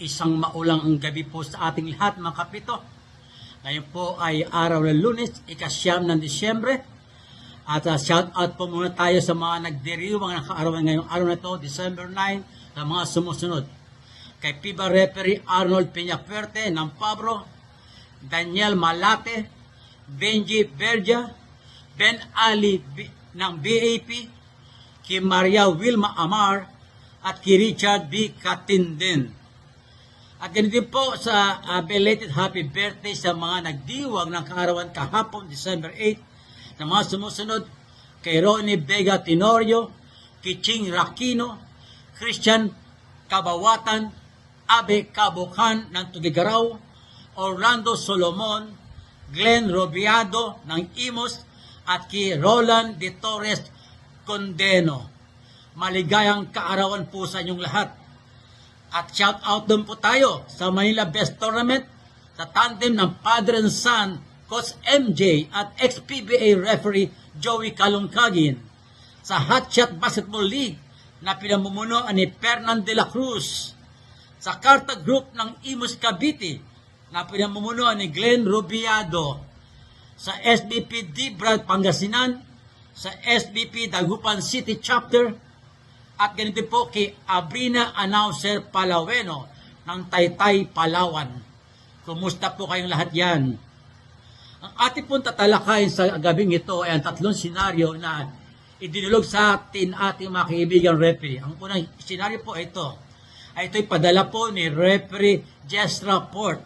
Isang maulang ang gabi po sa ating lahat mga kapito. Ngayon po ay araw ng Lunes, ika-9 ng Disyembre. At shout out po muna tayo sa mga nagdiriwang nakaarawan ngayong araw na ito, December 9, sa mga sumusunod. Kay FIBA referee Arnold Peñafuerte ng Pabro, Daniel Malate, Benji Berja, Ben Ali ng BAP, kay Maria Wilma Amar, at kay Richard B. Katinden. At ganito po sa belated happy birthday sa mga nagdiwang ng kaarawan kahapon, December 8, na mga sumusunod kay Ronnie Vega Tenorio, kay Ching Rakino, Christian Kabawatan, Abe Kabukan ng Tugigaraw, Orlando Solomon, Glenn Robiado ng Imos, at kay Roland de Torres Condeno. Maligayang kaarawan po sa inyong lahat. At shout out doon po tayo sa Manila Best Tournament sa tandem ng Padre and Son, Coach MJ at ex-PBA referee Joey Kalungkagin. Sa Hot Shot Basketball League na pinamumunuan ni Fernan de la Cruz. Sa Carta Group ng Imus Cavite na pinamumunuan ni Glenn Rubiado. Sa SBP Brad Pangasinan. Sa SBP Dagupan City Chapter. At ganito po kay Abrina Announcer Palaweno ng Taytay, Palawan. Kumusta po kayong lahat yan? Ang ating pong tatalakayin sa gabing ito ay ang tatlong senaryo na idinulog sa atin ating mga kaibigan referee. Ang unang senaryo po ito. Ito'y padala po ni referee Jess Rapport.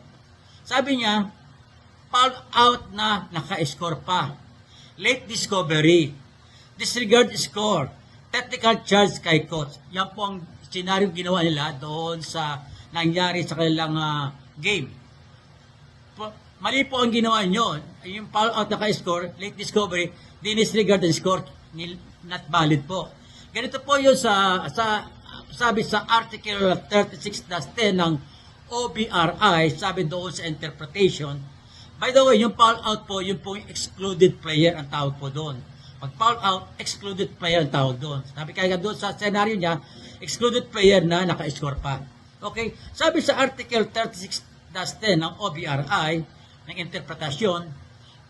Sabi niya, foul out na naka-score pa. Late discovery. Disregard score. Technical charge kay coach. Yan po ang senaryo ginawa nila doon sa nangyari sa kanilang game. Mali po ang ginawa nyo. Yung foul out na ka-score, late discovery, dinisregard the score, not valid po. Ganito po yun sabi sa Article 36-10 ng OBRI, sabi doon sa interpretation. By the way, yung foul out po, yung po yung excluded player ang tawag po doon. Pag foul out, excluded player ang tawag doon. Sabi kaya doon sa scenario niya, excluded player na naka-score pa. Okay? Sabi sa Article 36-10 ng OBRI, ng interpretasyon,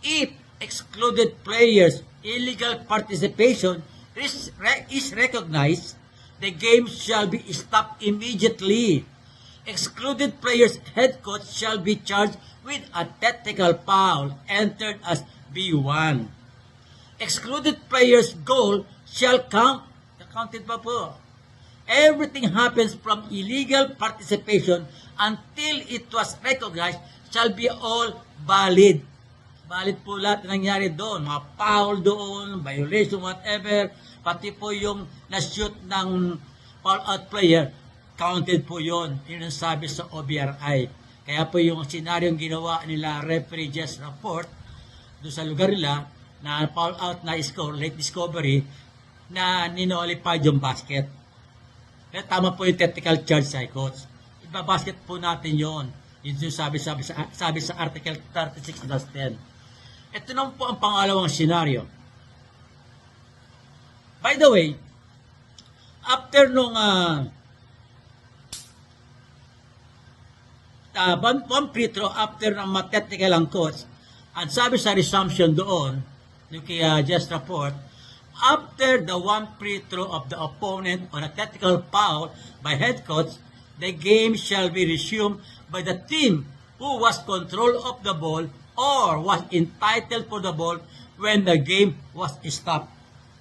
if excluded players' illegal participation is recognized, the game shall be stopped immediately. Excluded players' head coach shall be charged with a technical foul entered as B1. Excluded players' goal shall count. Counted pa po. Everything happens from illegal participation until it was recognized shall be all valid. Valid po lahat na nangyari doon. Mga foul doon, violation, whatever. Pati po yung na-shoot ng foul out player, counted po yun. Yun ang sabi sa OBRI. Kaya po yung senaryong ginawa nila referee Jess Rapport doon sa lugar nila, na foul out na score, late discovery, na ninolipad yung basket. Kaya tama po yung technical charge sa coach. Ibabasket po natin yon. Yun yung sabi sa Article 36-10. Ito naman po ang pangalawang senaryo. By the way, after nung one free throw, after ng technical ang coach, ang sabi sa resumption doon, yung kay Jess Rapport, after the one free throw of the opponent on a technical foul by head coach, the game shall be resumed by the team who was control of the ball or was entitled for the ball when the game was stopped.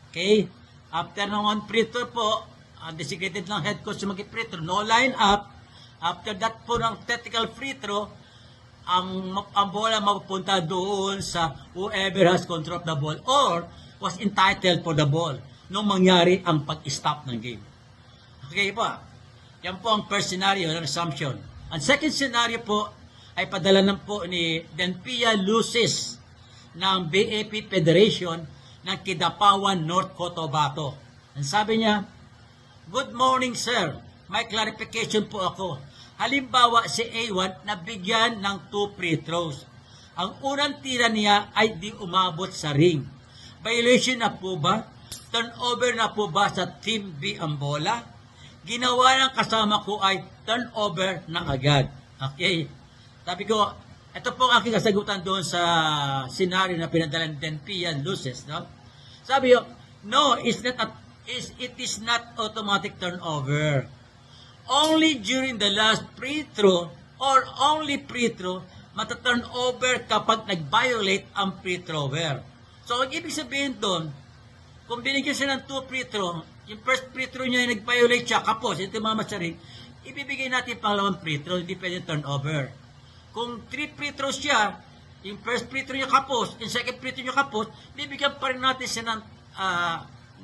Okay? After ng one free throw po, designated ng head coach yung mag-free throw, no line up. After that po ng technical free throw, ang bola mapupunta doon sa whoever has control of the ball or was entitled for the ball nung mangyari ang pag-stop ng game. Okay po. Yan po ang first scenario ng assumption. Ang second scenario po ay padala ng po ni Denpia Lucis ng BAP Federation ng Kidapawan, North Cotabato. Ang sabi niya, "Good morning, sir. May clarification po ako. Halimbawa, si A1 nabigyan ng 2 free throws. Ang unang tira niya ay di umabot sa ring. Violation na po ba? turnover na po ba sa Team B ang bola? Ginawa ng kasama ko ay turnover na agad. Okay? Sabi ko, ito po ang aking kasagutan doon sa scenario na pinadala ni Denpian Luces. No? Sabi ko, no, it is not automatic turnover. Only during the last free throw or only free throw, mata-turnover kapag nag-violate ang free thrower. So, ang ibig sabihin doon, kung binigyan siya ng 2 free throw, yung first free throw niya ay nag-violate siya, kapos, ito mama siya rin, ibibigay natin pangalawang free throw, hindi pwede turnover. Kung 3 free throws siya, yung first free throw niya kapos, yung second free throw niya kapos, bibigyan pa rin natin siya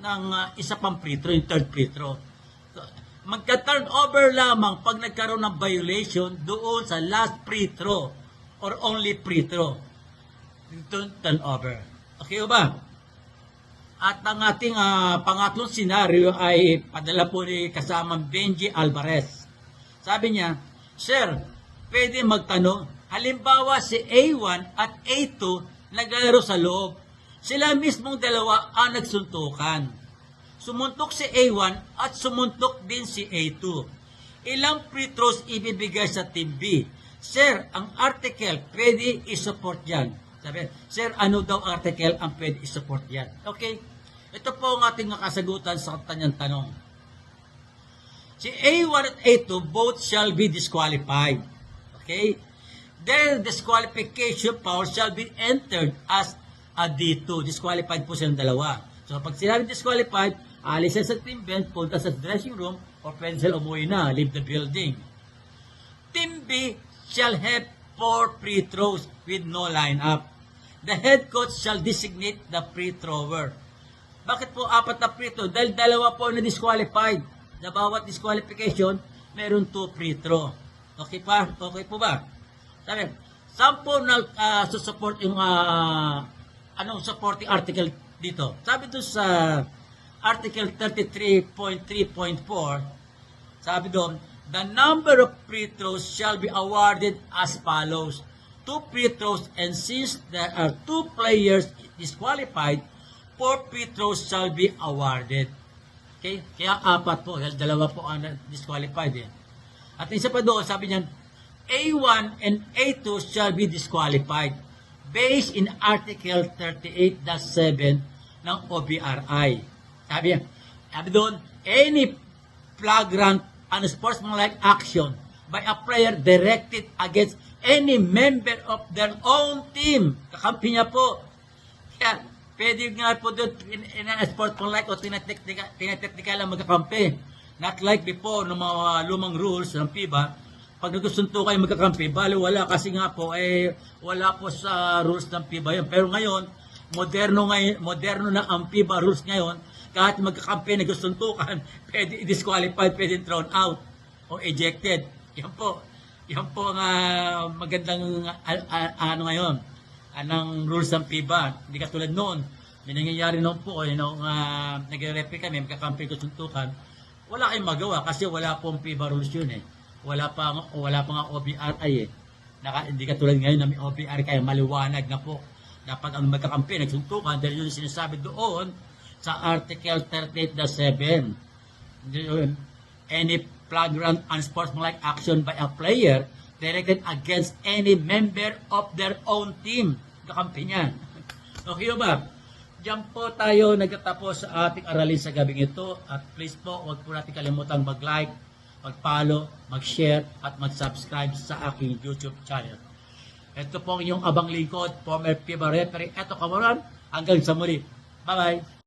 ng isa pang free throw, yung third free throw. So, magka-turnover lamang pag nagkaroon ng violation doon sa last free throw or only free throw. Ito turnover. Okay ba? At ang ating pangatlong senaryo ay padala po ni kasamang Benji Alvarez. Sabi niya, Sir, pwede magtanong, halimbawa si A1 at A2 naglalaro sa loob. Sila mismong dalawa ang nagsuntukan. Sumuntok si A1 at sumuntok din si A2. Ilang free throws ibibigay sa Team B? Sir, ang article pwede isupport yan. Sabi, Sir, ano daw article ang pwede isupport yan? Okay? Ito po ang ating kasagutan sa kanyang tanong. Si A1 at A2 both shall be disqualified. Okay? Their disqualification power shall be entered as a D2. Disqualified po silang dalawa. So, pag sila disqualified, alis sa team bench, punta sa dressing room, o pwede sila umuwi na, leave the building. Team B shall have 4 free throws with no lineup. The head coach shall designate the free thrower. Bakit po 4 na free throw? Dahil dalawa po na disqualified. Na bawat disqualification, meron 2 free throw. Okay pa? Okay po ba? Sabi, saan po susupport yung anong supporting article dito? Sabi doon sa article 33.3.4, sabi doon, the number of free throws shall be awarded as follows. 2 free throws, and since there are 2 players disqualified, 4 free throws shall be awarded. Okay? Kaya 4 po. Dalawa po ang disqualified. At isa pa doon, sabi niyan, A1 and A2 shall be disqualified based in Article 38-7 ng OBRI. Sabi doon, any flagrant unsportsmanlike action by a player directed against any member of their own team. Kakampi niya po. Kaya, pwede nga po doon sportsmanlike o tinateknika lang magkakampi. Not like before, ng mga lumang rules ng FIBA, pag nagsusunto kayo magkakampi, bali wala kasi nga po, wala po sa rules ng FIBA yun. Pero ngayon, moderno na ang FIBA rules ngayon, kahit magkakampi, nagsusuntukan, pwede disqualified, pwede thrown out o ejected. Yan po ang magandang ano ngayon. Anong rules ng FIBA. Hindi katulad noon. May nangyayari noon po, nagre-referee kami, magkakampi ko suntukan. Wala kayong magawa kasi wala pong FIBA rules yun eh. Wala pa nga OBRI eh. Hindi katulad ngayon na may OBRI kaya maliwanag na po. Dapat ang magkakampi, nagsuntukan dahil yun sinasabi doon sa Article 38-7. Any flagrant unsportsmanlike action by a player directed against any member of their own team. Kakampi niyan. Okay ba? Diyan po tayo nagtatapos sa ating aralin sa gabing ito. At please po, huwag po natin kalimutang mag-like, mag-follow, mag-share, at mag-subscribe sa aking YouTube channel. Ito po ang inyong abang lingkod, former FIBA referee. Eto Kamaran, hanggang sa muli. Bye-bye!